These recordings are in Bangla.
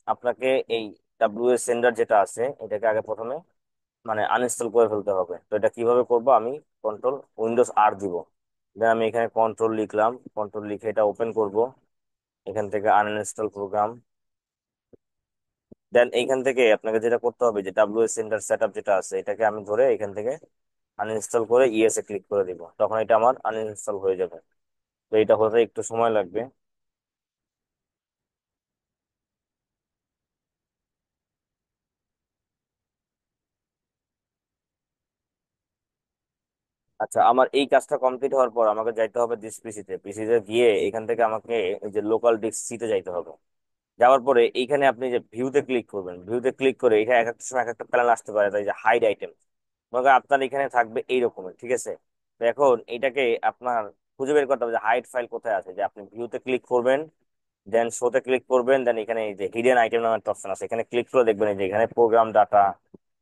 আপনাকে এই ডাব্লিউএস সেন্ডার যেটা আছে এটাকে আগে প্রথমে মানে আনইনস্টল করে ফেলতে হবে। তো এটা কিভাবে করব, আমি কন্ট্রোল উইন্ডোজ আর দিব। দেন আমি এখানে কন্ট্রোল লিখলাম, কন্ট্রোল লিখে এটা ওপেন করব। এখান থেকে আনইনস্টল প্রোগ্রাম। দেন এইখান থেকে আপনাকে যেটা করতে হবে, যে ডাব্লিউএস সেন্টার সেটআপ যেটা আছে এটাকে আমি ধরে এখান থেকে আনইনস্টল করে ইয়েস এ ক্লিক করে দিব, তখন এটা আমার আনইনস্টল হয়ে যাবে। তো এটা হতে একটু সময় লাগবে। আচ্ছা, আমার এই কাজটা কমপ্লিট হওয়ার পর আমাকে যাইতে হবে দিস পিসিতে। পিসিতে গিয়ে এখান থেকে আমাকে এই যে লোকাল ডিস্ক সিতে যাইতে হবে। যাওয়ার পরে এইখানে আপনি যে ভিউতে ক্লিক করবেন, ভিউতে ক্লিক করে এখানে এক একটা সময় এক একটা প্ল্যান আসতে পারে, তাই যে হাইড আইটেম মনে করেন আপনার এখানে থাকবে এই রকমের, ঠিক আছে? তো এখন এইটাকে আপনার খুঁজে বের করতে হবে যে হাইড ফাইল কোথায় আছে। যে আপনি ভিউতে ক্লিক করবেন, দেন শোতে ক্লিক করবেন, দেন এখানে এই যে হিডেন আইটেম নামের একটা অপশন আছে, এখানে ক্লিক করে দেখবেন এই যে এখানে প্রোগ্রাম ডাটা,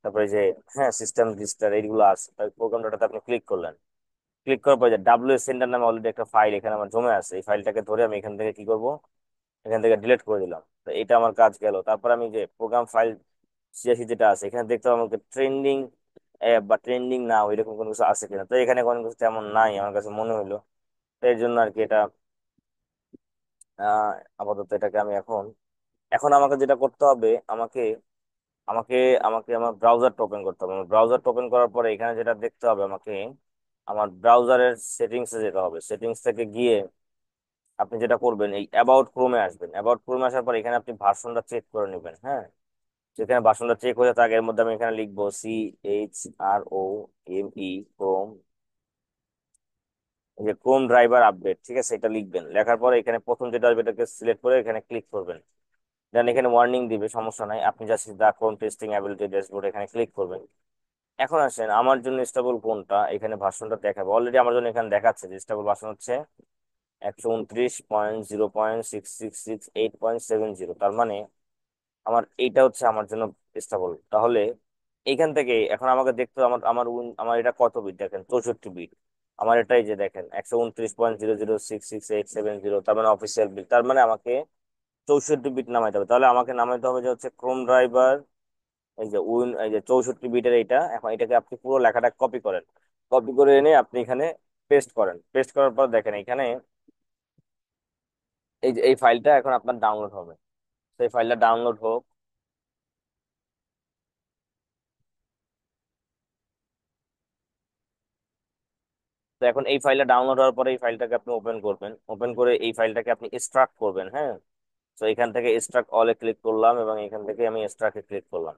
তারপরে যে হ্যাঁ সিস্টেম রেজিস্টার এইগুলো আছে। প্রোগ্রাম ডাটাতে আপনি ক্লিক করলেন, ক্লিক করার পর যে ডাব্লিউ সেন্টার নামে অলরেডি একটা ফাইল এখানে আমার জমে আছে, এই ফাইলটাকে ধরে আমি এখান থেকে কি করব, এখান থেকে ডিলিট করে দিলাম। তো এটা আমার কাজ গেল। তারপর আমি যে প্রোগ্রাম ফাইল সিএসি যেটা আছে এখানে দেখতে হবে আমাকে ট্রেন্ডিং অ্যাপ বা ট্রেন্ডিং না এরকম কোনো কিছু আছে কিনা। তো এখানে কোনো কিছু তেমন নাই আমার কাছে মনে হলো। তো এর জন্য আর কি এটা আহ আপাতত এটাকে আমি এখন এখন আমাকে যেটা করতে হবে, আমাকে আমাকে আমাকে আমার ব্রাউজারটা ওপেন করতে হবে। আমার ব্রাউজারটা ওপেন করার পরে এখানে যেটা দেখতে হবে আমাকে, আমার ব্রাউজারের সেটিংসে যেতে হবে। সেটিংস থেকে গিয়ে আপনি যেটা করবেন, এই অ্যাবাউট ক্রোমে আসবেন। অ্যাবাউট ক্রোমে আসার পর এখানে আপনি ভার্সনটা চেক করে নেবেন। হ্যাঁ, যেখানে ভার্সনটা চেক হয়ে থাকে এর মধ্যে আমি এখানে লিখবো CHROME, ক্রোম, এই যে ক্রোম ড্রাইভার আপডেট, ঠিক আছে? এটা লিখবেন। লেখার পরে এখানে প্রথম যেটা আসবে এটাকে সিলেক্ট করে এখানে ক্লিক করবেন। দেন এখানে ওয়ার্নিং দিবে, সমস্যা নাই, আপনি জাস্ট দা ক্রোম টেস্টিং অ্যাবিলিটি ড্যাশবোর্ড এখানে ক্লিক করবেন। এখন আসেন আমার জন্য স্টেবল কোনটা, এখানে ভার্সনটা দেখাবে। অলরেডি আমার জন্য এখানে দেখাচ্ছে যে স্টেবল ভার্সন হচ্ছে 129.0.6668.70। তার মানে আমার এইটা হচ্ছে আমার জন্য স্টেবল। তাহলে এইখান থেকে এখন আমাকে দেখতে হবে আমার এটা কত বিট, দেখেন 64 বিট। আমার এটাই যে দেখেন 129.0066870, তার মানে অফিসিয়াল বিট। তার মানে আমাকে 64 বিট নামাইতে হবে। তাহলে আমাকে নামাইতে হবে যে হচ্ছে ক্রোম ড্রাইভার, এই যে 64 বিটের এইটা। এখন এটাকে আপনি পুরো লেখাটা কপি করেন, কপি করে এনে আপনি এখানে পেস্ট করেন। পেস্ট করার পর দেখেন এখানে এই যে এই ফাইলটা এখন আপনার ডাউনলোড হবে। সেই ফাইলটা ডাউনলোড হোক। তো এখন এই ফাইলটা ডাউনলোড হওয়ার পরে এই ফাইলটাকে আপনি ওপেন করবেন। ওপেন করে এই ফাইলটাকে আপনি এক্সট্রাক্ট করবেন। হ্যাঁ, তো এখান থেকে এক্সট্রাক্ট অলে ক্লিক করলাম এবং এখান থেকে আমি এক্সট্রাক্টে ক্লিক করলাম।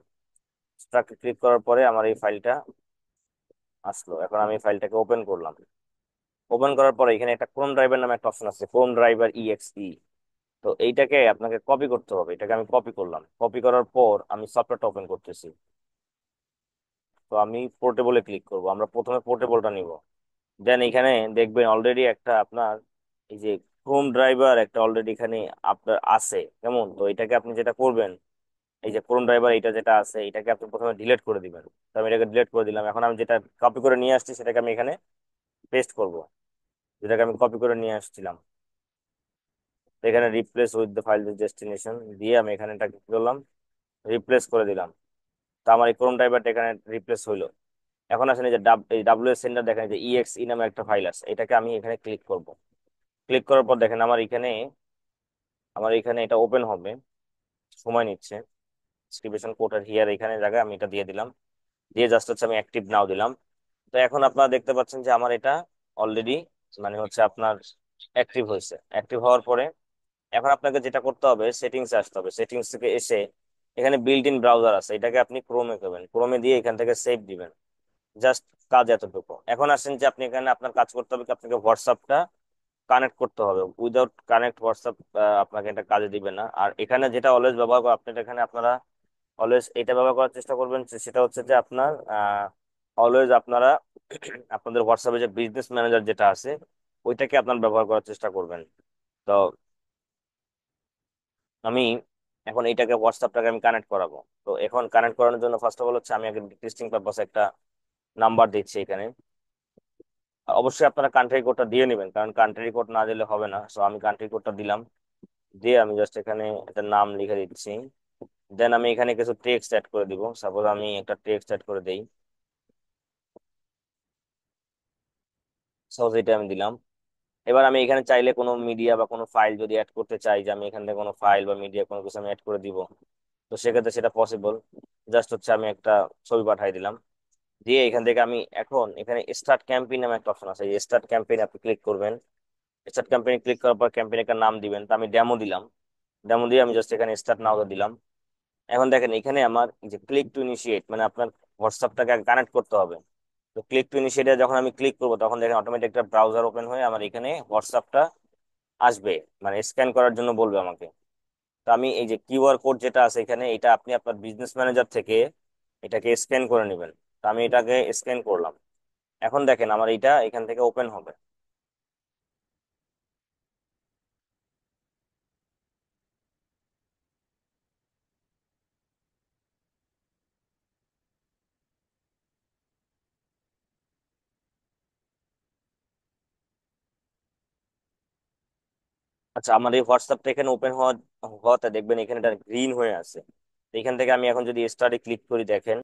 এক্সট্রাক্টে ক্লিক করার পরে আমার এই ফাইলটা আসলো। এখন আমি এই ফাইলটাকে ওপেন করলাম। ওপেন করার পরে এখানে একটা ক্রোম ড্রাইভার নামে একটা অপশন আছে, ক্রোম ড্রাইভার EXE। তো এইটাকে আপনাকে কপি করতে হবে। এটাকে আমি কপি করলাম। কপি করার পর আমি সফটওয়্যারটা ওপেন করতেছি। তো আমি পোর্টেবলে ক্লিক করব। আমরা প্রথমে পোর্টেবলটা নিব। দেন এখানে দেখবেন অলরেডি একটা আপনার এই যে ক্রোম ড্রাইভার একটা অলরেডি এখানে আপনার আছে কেমন। তো এটাকে আপনি যেটা করবেন, এই যে ক্রোম ড্রাইভার এটা যেটা আছে এটাকে আপনি প্রথমে ডিলিট করে দিবেন। তো আমি এটাকে ডিলিট করে দিলাম। এখন আমি যেটা কপি করে নিয়ে আসছি সেটাকে আমি এখানে পেস্ট করব, যেটাকে আমি কপি করে নিয়ে আসছিলাম। তো এখানে replace with the file destination দিয়ে আমি এখানে এটা কি করলাম, রিপ্লেস করে দিলাম। তো আমার এই ক্রোম ড্রাইভারটা এখানে রিপ্লেস হইলো। এখন আসলে এই যে এই ডাব্লিউএস সেন্টার দেখেন যে EXE নামে একটা ফাইল আছে, এটাকে আমি এখানে ক্লিক করব। ক্লিক করার পর দেখেন আমার এখানে এটা ওপেন হবে, সময় নিচ্ছে। ডিস্ট্রিবিউশন কোড আর হিয়ার এখানে জায়গায় আমি এটা দিয়ে দিলাম। দিয়ে জাস্ট হচ্ছে আমি অ্যাক্টিভ নাও দিলাম। তো এখন আপনারা দেখতে পাচ্ছেন যে আমার এটা অলরেডি মানে হচ্ছে আপনার অ্যাক্টিভ হয়েছে। অ্যাক্টিভ হওয়ার পরে এখন আপনাকে যেটা করতে হবে, সেটিংসে আসতে হবে। সেটিংস থেকে এসে এখানে বিল্ট ইন ব্রাউজার আছে, এটাকে আপনি ক্রোমে করবেন। ক্রোমে দিয়ে এখান থেকে সেভ দিবেন। জাস্ট কাজ এতটুকু। এখন আসেন যে আপনি এখানে আপনার কাজ করতে হবে কি, আপনাকে হোয়াটসঅ্যাপটা কানেক্ট করতে হবে। উইদাউট কানেক্ট হোয়াটসঅ্যাপ আপনাকে এটা কাজে দিবে না। আর এখানে যেটা অলওয়েজ ব্যবহার করে আপনার এখানে আপনারা অলওয়েজ এটা ব্যবহার করার চেষ্টা করবেন যে সেটা হচ্ছে যে আপনার অলওয়েজ আপনারা আপনাদের হোয়াটসঅ্যাপে যে বিজনেস ম্যানেজার যেটা আছে ওইটাকে আপনার ব্যবহার করার চেষ্টা করবেন। তো আমি এখন এইটাকে হোয়াটসঅ্যাপটাকে আমি কানেক্ট করাবো। তো এখন কানেক্ট করানোর জন্য ফার্স্ট অফ অল হচ্ছে আমি আগে টেস্টিং পারপাসে একটা নাম্বার দিচ্ছি এখানে। অবশ্যই আপনারা কান্ট্রি কোডটা দিয়ে নেবেন, কারণ কান্ট্রি কোড না দিলে হবে না। সো আমি কান্ট্রি কোডটা দিলাম। দিয়ে আমি জাস্ট এখানে একটা নাম লিখে দিচ্ছি। দেন আমি এখানে কিছু টেক্সট অ্যাড করে দিব, সাপোজ আমি একটা টেক্সট অ্যাড করে দেই, সাপোজ এটা আমি দিলাম। এবার আমি এখানে চাইলে কোনো মিডিয়া বা কোনো ফাইল যদি অ্যাড করতে চাই, যে আমি এখান থেকে কোনো ফাইল বা মিডিয়া কোনো কিছু আমি অ্যাড করে দিব, তো সেক্ষেত্রে সেটা পসিবল। জাস্ট হচ্ছে আমি একটা ছবি পাঠাই দিলাম, দিয়ে এখান থেকে আমি এখন এখানে স্টার্ট ক্যাম্পেইন নামে একটা অপশন আছে, এই স্টার্ট ক্যাম্পেইন আপনি ক্লিক করবেন। স্টার্ট ক্যাম্পেইন ক্লিক করার পর ক্যাম্পেইন একটা নাম দিবেন, তো আমি ডেমো দিলাম। ডেমো দিয়ে আমি জাস্ট এখানে স্টার্ট নাও দিলাম। এখন দেখেন এখানে আমার এই যে ক্লিক টু ইনিশিয়েট, মানে আপনার হোয়াটসঅ্যাপটাকে কানেক্ট করতে হবে। তো ক্লিক টু ইনিশিয়েটে যখন আমি ক্লিক করবো, তখন দেখেন অটোমেটিক একটা ব্রাউজার ওপেন হয়ে আমার এখানে হোয়াটসঅ্যাপটা আসবে, মানে স্ক্যান করার জন্য বলবে আমাকে। তো আমি এই যে কিউআর কোড যেটা আছে এখানে, এটা আপনি আপনার বিজনেস ম্যানেজার থেকে এটাকে স্ক্যান করে নেবেন। তো আমি এটাকে স্ক্যান করলাম। এখন দেখেন আমার এটা এখান থেকে ওপেন হবে। আচ্ছা, আমার এই হোয়াটসঅ্যাপটা এখানে ওপেন হওয়াতে দেখবেন এখানে এটা গ্রিন হয়ে আছে। তো এখান থেকে আমি এখন যদি স্টার্টে ক্লিক করি, দেখেন।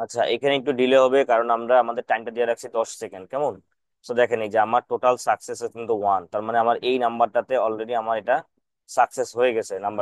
আচ্ছা, এখানে একটু ডিলে হবে কারণ আমরা আমাদের টাইমটা দিয়ে রাখছি 10 সেকেন্ড, কেমন? তো দেখেন এই যে আমার টোটাল সাকসেস কিন্তু 1, তার মানে আমার এই নাম্বারটাতে অলরেডি আমার এটা সাকসেস হয়ে গেছে নাম্বার।